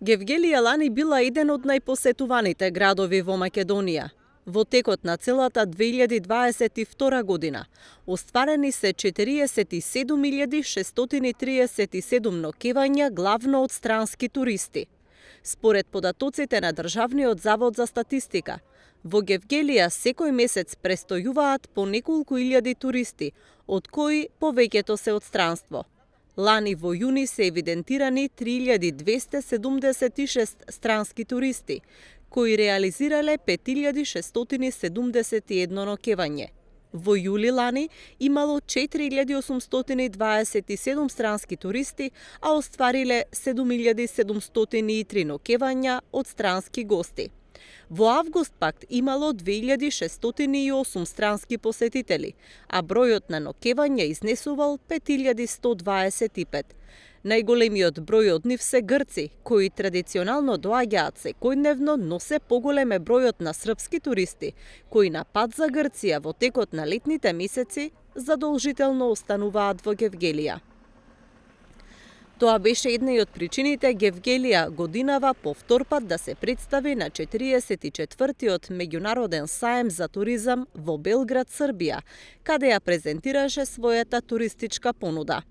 Гевгелија лани била еден од најпосетуваните градови во Македонија. Во текот на целата 2022 година остварени се 47.637 ноќевања главно од странски туристи. Според податоците на Државниот завод за статистика, во Гевгелија секој месец престојуваат по неколку илјади туристи, од кои повеќето се од странство. Лани во јуни се евидентирани 3276 странски туристи, кои реализирале 5671 ноќевање. Во јули лани имало 4827 странски туристи, а оствариле 7703 ноќевања од странски гости. Во август пак имало 2608 странски посетители, а бројот на ноќевања изнесувал 5125. Најголемиот број од нив се грци, кои традиционално доаѓаат секојдневно, но се поголем е бројот на српски туристи, кои на пат за Грција во текот на летните месеци задолжително остануваат во Гевгелија. Тоа беше една од причините Гевгелија годинава повтор пат да се представи на 44-тиот меѓународен саем за туризам во Белград, Србија, каде ја презентираше својата туристичка понуда.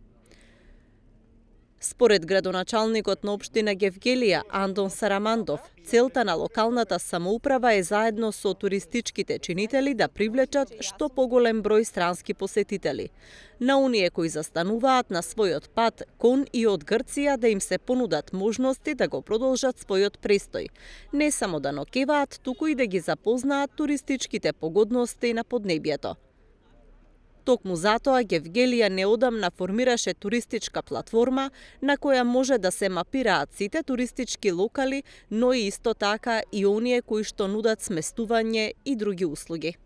Според градоначалникот на општина Гевгелија, Андон Сарамандов, целта на локалната самоуправа е заедно со туристичките чинители да привлечат што поголем број странски посетители. На оние кои застануваат на својот пат кон и од Грција да им се понудат можности да го продолжат својот престој. Не само да ноќеваат, туку и да ги запознаат туристичките погодности на поднебјето. Токму затоа Гевгелија неодамна формираше туристичка платформа на која може да се мапираат сите туристички локали, но и исто така и оние кои што нудат сместување и други услуги.